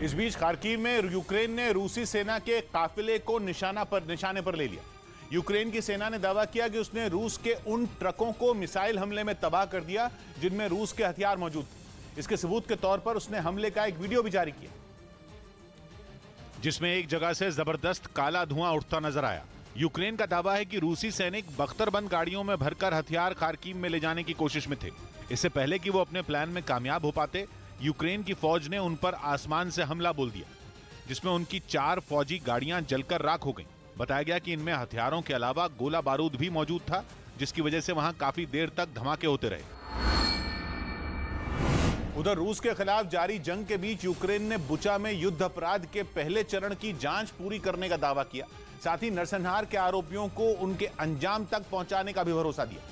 इस बीच खार्किव में यूक्रेन ने रूसी सेना के काफिले को निशाने पर ले लिया। यूक्रेन की सेना ने दावा किया कि उसने रूस के उन ट्रकों को मिसाइल हमले में तबाह कर दिया जिनमें रूस के हथियार मौजूद थे। इसके सबूत के तौर पर उसने हमले का एक वीडियो भी जारी किया, जिसमें एक जगह से जबरदस्त काला धुआं उठता नजर आया। यूक्रेन का दावा है कि रूसी सैनिक बख्तरबंद गाड़ियों में भरकर हथियार खार्किव में ले जाने की कोशिश में थे। इससे पहले कि वो अपने प्लान में कामयाब हो पाते, यूक्रेन की फौज ने उन पर आसमान से हमला बोल दिया, जिसमें उनकी 4 फौजी गाड़ियां जलकर राख हो गईं। बताया गया कि इनमें हथियारों के अलावा गोला बारूद भी मौजूद था, जिसकी वजह से वहां काफी देर तक धमाके होते रहे। उधर रूस के खिलाफ जारी जंग के बीच यूक्रेन ने बुचा में युद्ध अपराध के पहले चरण की जांच पूरी करने का दावा किया। साथ ही नरसंहार के आरोपियों को उनके अंजाम तक पहुंचाने का भी भरोसा दिया,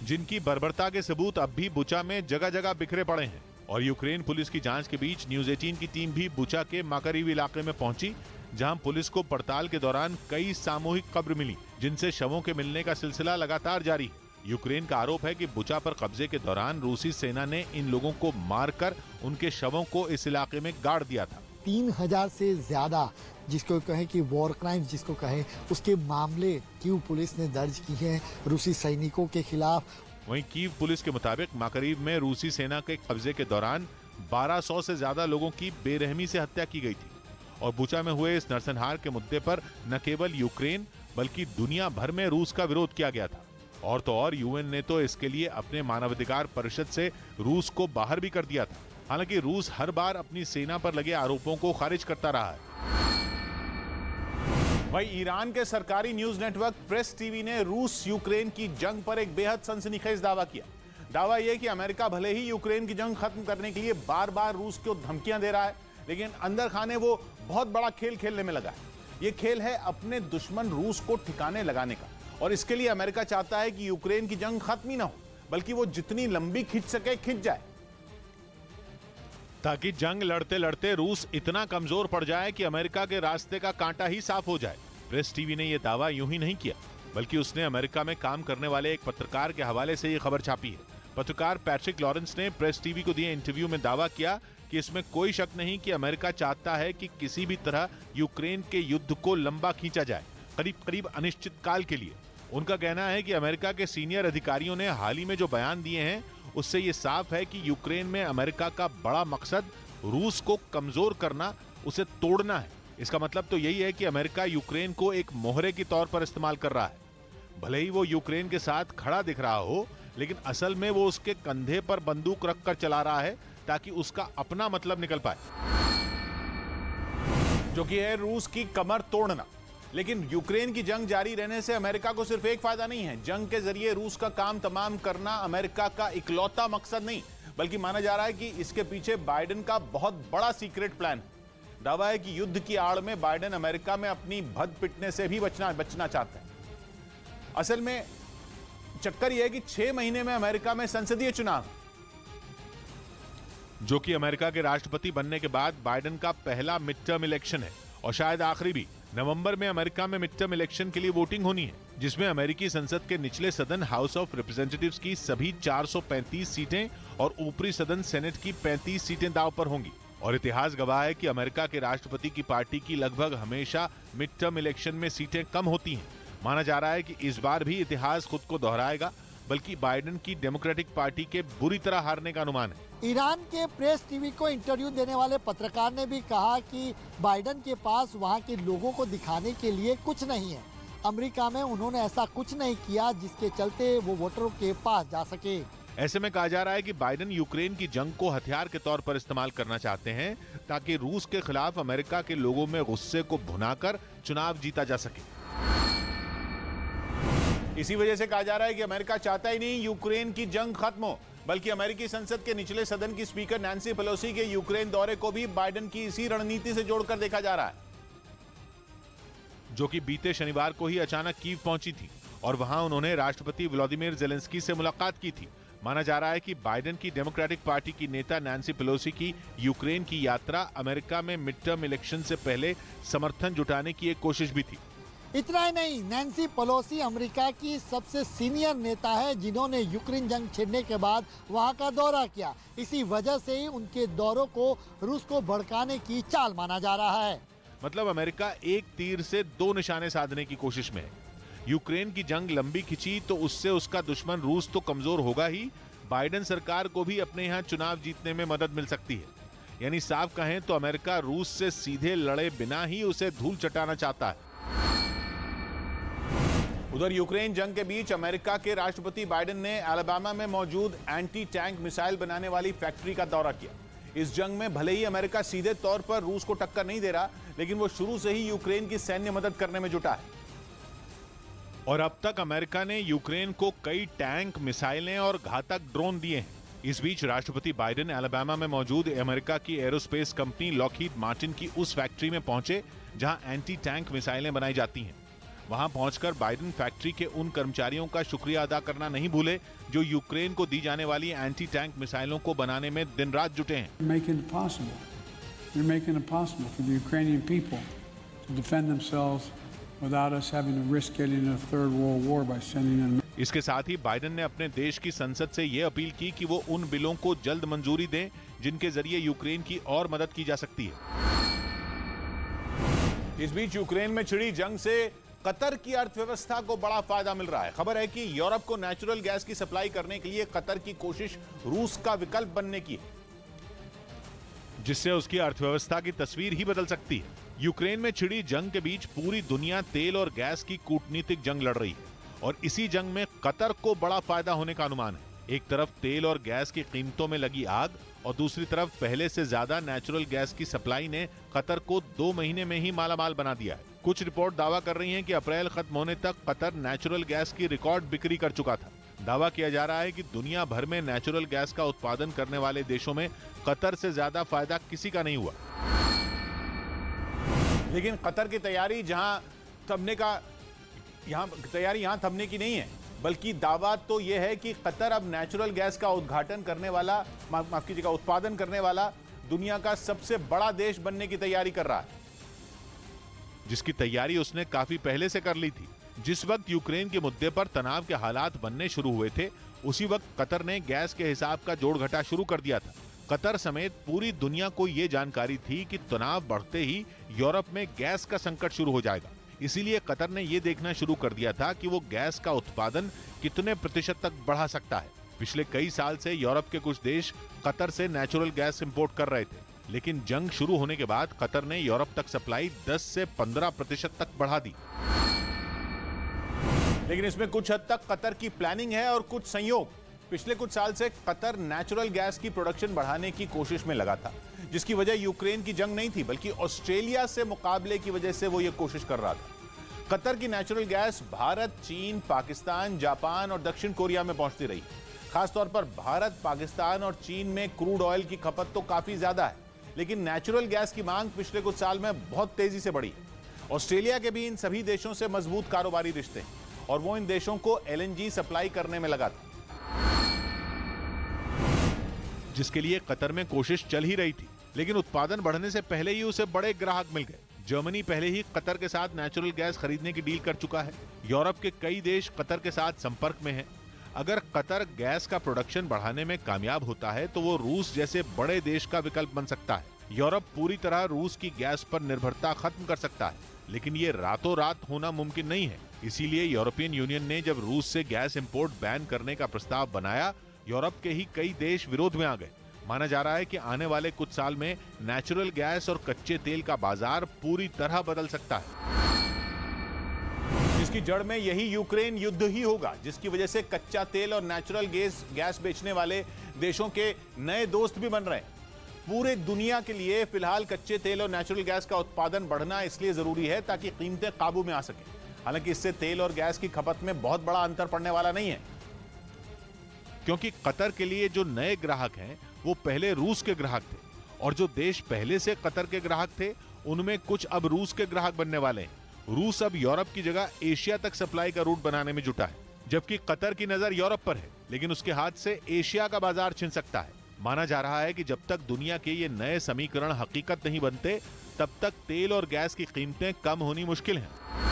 जिनकी बर्बरता के सबूत अब भी बुचा में जगह जगह बिखरे पड़े हैं। और यूक्रेन पुलिस की जांच के बीच न्यूज 18 की टीम भी बुचा के माकारीव इलाके में पहुंची, जहां पुलिस को पड़ताल के दौरान कई सामूहिक कब्र मिली, जिनसे शवों के मिलने का सिलसिला लगातार जारी है। यूक्रेन का आरोप है कि बुचा पर कब्जे के दौरान रूसी सेना ने इन लोगों को मारकर उनके शवों को इस इलाके में गाड़ दिया था। 3000 से ज्यादा जिसको कहे कि वॉर क्राइम्स जिसको कहे, उसके मामले कीव पुलिस ने दर्ज किए हैं रूसी सैनिकों के खिलाफ। वहीं कीव पुलिस के मुताबिक माकारीव में रूसी सेना के कब्जे के दौरान 1200 से ज्यादा लोगों की बेरहमी से हत्या की गई थी। और बुचा में हुए इस नरसंहार के मुद्दे पर न केवल यूक्रेन बल्कि दुनिया भर में रूस का विरोध किया गया था। और तो और यूएन ने तो इसके लिए अपने मानवाधिकार परिषद से रूस को बाहर भी कर दिया था। हालांकि रूस हर बार अपनी सेना पर लगे आरोपों को खारिज करता रहा है। वहीं ईरान के सरकारी न्यूज नेटवर्क प्रेस टीवी ने रूस यूक्रेन की जंग पर एक बेहद सनसनीखेज दावा किया। दावा यह कि अमेरिका भले ही यूक्रेन की जंग खत्म करने के लिए बार बार रूस को धमकियां दे रहा है, लेकिन अंदर खाने वो बहुत बड़ा खेल खेलने में लगा है। यह खेल है अपने दुश्मन रूस को ठिकाने लगाने का, और इसके लिए अमेरिका चाहता है कि यूक्रेन की जंग खत्म ही ना हो, बल्कि वो जितनी लंबी खिंच सके खिंच जाए, ताकि जंग लड़ते लड़ते रूस इतना कमजोर पड़ जाए कि अमेरिका के रास्ते का कांटा ही साफ हो जाए। प्रेस टीवी ने यह दावा यूं ही नहीं किया, बल्कि उसने अमेरिका में काम करने वाले एक पत्रकार के हवाले से यह खबर छापी है। पत्रकार पैट्रिक लॉरेंस ने प्रेस टीवी को दिए इंटरव्यू में दावा किया कि इसमें कोई शक नहीं कि अमेरिका चाहता है कि किसी भी तरह यूक्रेन के युद्ध को लंबा खींचा जाए, करीब करीब अनिश्चित काल के लिए। उनका कहना है कि अमेरिका के सीनियर अधिकारियों ने हाल ही में जो बयान दिए हैं, उससे ये साफ है कि यूक्रेन में अमेरिका का बड़ा मकसद रूस को कमजोर करना, उसे तोड़ना है। इसका मतलब तो यही है कि अमेरिका यूक्रेन को एक मोहरे के तौर पर इस्तेमाल कर रहा है। भले ही वो यूक्रेन के साथ खड़ा दिख रहा हो, लेकिन असल में वो उसके कंधे पर बंदूक रखकर चला रहा है, ताकि उसका अपना मतलब निकल पाए, जो कि है रूस की कमर तोड़ना। लेकिन यूक्रेन की जंग जारी रहने से अमेरिका को सिर्फ एक फायदा नहीं है। जंग के जरिए रूस का काम तमाम करना अमेरिका का इकलौता मकसद नहीं, बल्कि माना जा रहा है कि इसके पीछे बाइडेन का बहुत बड़ा सीक्रेट प्लान है। दावा है कि युद्ध की आड़ में बाइडेन अमेरिका में अपनी भद पिटने से भी बचना चाहते हैं। असल में चक्कर यह है कि 6 महीने में अमेरिका में संसदीय चुनाव, जो कि अमेरिका के राष्ट्रपति बनने के बाद बाइडेन का पहला मिड टर्म इलेक्शन है, और शायद आखिरी भी। नवंबर में अमेरिका में मिड टर्म इलेक्शन के लिए वोटिंग होनी है, जिसमें अमेरिकी संसद के निचले सदन हाउस ऑफ रिप्रेजेंटेटिव्स की सभी 435 सीटें और ऊपरी सदन सेनेट की 35 सीटें दांव पर होंगी। और इतिहास गवाह है कि अमेरिका के राष्ट्रपति की पार्टी की लगभग हमेशा मिड टर्म इलेक्शन में सीटें कम होती हैं। माना जा रहा है कि इस बार भी इतिहास खुद को दोहराएगा, बल्कि बाइडेन की डेमोक्रेटिक पार्टी के बुरी तरह हारने का अनुमान है। ईरान के प्रेस टीवी को इंटरव्यू देने वाले पत्रकार ने भी कहा कि बाइडेन के पास वहां के लोगों को दिखाने के लिए कुछ नहीं है। अमेरिका में उन्होंने ऐसा कुछ नहीं किया जिसके चलते वो वोटरों के पास जा सके। ऐसे में कहा जा रहा है कि बाइडेन यूक्रेन की जंग को हथियार के तौर पर इस्तेमाल करना चाहते हैं, ताकि रूस के खिलाफ अमेरिका के लोगों में गुस्से को भुनाकर चुनाव जीता जा सके। इसी वजह से कहा जा रहा है कि अमेरिका चाहता ही नहीं यूक्रेन की जंग खत्म हो, बल्कि अमेरिकी संसद के निचले सदन की स्पीकर नैंसी पेलोसी के यूक्रेन दौरे को भी बाइडेन की इसी रणनीति से जोड़कर देखा जा रहा है, जो कि बीते शनिवार को ही अचानक कीव पहुंची थी और वहां उन्होंने राष्ट्रपति व्लादिमीर ज़ेलेंस्की से मुलाकात की थी। माना जा रहा है कि बाइडेन की डेमोक्रेटिक पार्टी की नेता नैंसी पेलोसी की यूक्रेन की यात्रा अमेरिका में मिड टर्म इलेक्शन से पहले समर्थन जुटाने की एक कोशिश भी थी। इतना ही नहीं, नैन्सी पेलोसी अमेरिका की सबसे सीनियर नेता है जिन्होंने यूक्रेन जंग छिड़ने के बाद वहां का दौरा किया। इसी वजह से ही उनके दौरों को रूस को भड़काने की चाल माना जा रहा है। मतलब अमेरिका एक तीर से दो निशाने साधने की कोशिश में है। यूक्रेन की जंग लंबी खिंची तो उससे उसका दुश्मन रूस तो कमजोर होगा ही, बाइडेन सरकार को भी अपने यहाँ चुनाव जीतने में मदद मिल सकती है। यानी साफ कहें तो अमेरिका रूस से सीधे लड़े बिना ही उसे धूल चटाना चाहता है। उधर यूक्रेन जंग के बीच अमेरिका के राष्ट्रपति बाइडेन ने अलाबामा में मौजूद एंटी टैंक मिसाइल बनाने वाली फैक्ट्री का दौरा किया। इस जंग में भले ही अमेरिका सीधे तौर पर रूस को टक्कर नहीं दे रहा, लेकिन वो शुरू से ही यूक्रेन की सैन्य मदद करने में जुटा है। और अब तक अमेरिका ने यूक्रेन को कई टैंक, मिसाइलें और घातक ड्रोन दिए हैं। इस बीच राष्ट्रपति बाइडेन अलाबामा में मौजूद अमेरिका की एरोस्पेस कंपनी लॉकहीड मार्टिन की उस फैक्ट्री में पहुंचे जहां एंटी टैंक मिसाइलें बनाई जाती हैं। वहां पहुंचकर बाइडेन फैक्ट्री के उन कर्मचारियों का शुक्रिया अदा करना नहीं भूले जो यूक्रेन को दी जाने वाली एंटी टैंक मिसाइलों को बनाने में दिन रात जुटे हैं। इसके साथ ही बाइडेन ने अपने देश की संसद से यह अपील की कि वो उन बिलों को जल्द मंजूरी दें जिनके जरिए यूक्रेन की और मदद की जा सकती है। इस बीच यूक्रेन में छिड़ी जंग से कतर की अर्थव्यवस्था को बड़ा फायदा मिल रहा है। खबर है कि यूरोप को नेचुरल गैस की सप्लाई करने के लिए कतर की कोशिश रूस का विकल्प बनने की है, जिससे उसकी अर्थव्यवस्था की तस्वीर ही बदल सकती है। यूक्रेन में छिड़ी जंग के बीच पूरी दुनिया तेल और गैस की कूटनीतिक जंग लड़ रही है और इसी जंग में कतर को बड़ा फायदा होने का अनुमान है। एक तरफ तेल और गैस की कीमतों में लगी आग और दूसरी तरफ पहले से ज्यादा नेचुरल गैस की सप्लाई ने कतर को 2 महीने में ही मालामाल बना दिया है। कुछ रिपोर्ट दावा कर रही हैं कि अप्रैल खत्म होने तक कतर नेचुरल गैस की रिकॉर्ड बिक्री कर चुका था। दावा किया जा रहा है कि दुनिया भर में नेचुरल गैस का उत्पादन करने वाले देशों में कतर से ज्यादा फायदा किसी का नहीं हुआ। लेकिन कतर की तैयारी यहाँ थमने की नहीं है, बल्कि दावा तो यह है कि कतर अब नेचुरल गैस का उत्पादन करने वाला दुनिया का सबसे बड़ा देश बनने की तैयारी कर रहा है, जिसकी तैयारी उसने काफी पहले से कर ली थी। जिस वक्त यूक्रेन के मुद्दे पर तनाव के हालात बनने शुरू हुए थे, उसी वक्त कतर ने गैस के हिसाब का जोड़ घटा शुरू कर दिया था। कतर समेत पूरी दुनिया को यह जानकारी थी कि तनाव बढ़ते ही यूरोप में गैस का संकट शुरू हो जाएगा। इसीलिए कतर ने यह देखना शुरू कर दिया था कि वो गैस का उत्पादन कितने प्रतिशत तक बढ़ा सकता है। पिछले कई साल से यूरोप के कुछ देश कतर से नेचुरल गैस इंपोर्ट कर रहे थे, लेकिन जंग शुरू होने के बाद कतर ने यूरोप तक सप्लाई 10 से 15% तक बढ़ा दी। लेकिन इसमें कुछ हद तक कतर की प्लानिंग है और कुछ संयोग। पिछले कुछ साल से कतर नेचुरल गैस की प्रोडक्शन बढ़ाने की कोशिश में लगा था, जिसकी वजह यूक्रेन की जंग नहीं थी, बल्कि ऑस्ट्रेलिया से मुकाबले की वजह से वो ये कोशिश कर रहा था। कतर की नेचुरल गैस भारत, चीन, पाकिस्तान, जापान और दक्षिण कोरिया में पहुंचती रही। खासतौर पर भारत, पाकिस्तान और चीन में क्रूड ऑयल की खपत तो काफी ज्यादा है, लेकिन नेचुरल गैस की मांग पिछले कुछ साल में बहुत तेजी से बढ़ी। ऑस्ट्रेलिया के भी इन सभी देशों से मजबूत कारोबारी रिश्ते हैं और वो इन देशों को LNG सप्लाई करने में लगा था, जिसके लिए कतर में कोशिश चल ही रही थी। लेकिन उत्पादन बढ़ने से पहले ही उसे बड़े ग्राहक मिल गए। जर्मनी पहले ही कतर के साथ नेचुरल गैस खरीदने की डील कर चुका है। यूरोप के कई देश कतर के साथ संपर्क में हैं। अगर कतर गैस का प्रोडक्शन बढ़ाने में कामयाब होता है तो वो रूस जैसे बड़े देश का विकल्प बन सकता है। यूरोप पूरी तरह रूस की गैस पर निर्भरता खत्म कर सकता है, लेकिन ये रातों रात होना मुमकिन नहीं है। इसीलिए यूरोपियन यूनियन ने जब रूस से गैस इंपोर्ट बैन करने का प्रस्ताव बनाया, यूरोप के ही कई देश विरोध में आ गए। माना जा रहा है कि आने वाले कुछ साल में नेचुरल गैस और कच्चे तेल का बाजार पूरी तरह बदल सकता है, जिसकी जड़ में यही यूक्रेन युद्ध ही होगा, जिसकी वजह से कच्चा तेल और नेचुरल गैस बेचने वाले देशों के नए दोस्त भी बन रहे हैं। पूरे दुनिया के लिए फिलहाल कच्चे तेल और नेचुरल गैस का उत्पादन बढ़ना इसलिए जरूरी है ताकि कीमतें काबू में आ सके। हालांकि इससे तेल और गैस की खपत में बहुत बड़ा अंतर पड़ने वाला नहीं है, क्योंकि कतर के लिए जो नए ग्राहक हैं वो पहले रूस के ग्राहक थे और जो देश पहले से कतर के ग्राहक थे उनमें कुछ अब रूस के ग्राहक बनने वाले हैं। रूस अब यूरोप की जगह एशिया तक सप्लाई का रूट बनाने में जुटा है, जबकि कतर की नजर यूरोप पर है, लेकिन उसके हाथ से एशिया का बाजार छिन सकता है। माना जा रहा है कि जब तक दुनिया के ये नए समीकरण हकीकत नहीं बनते, तब तक तेल और गैस की कीमतें कम होनी मुश्किल हैं।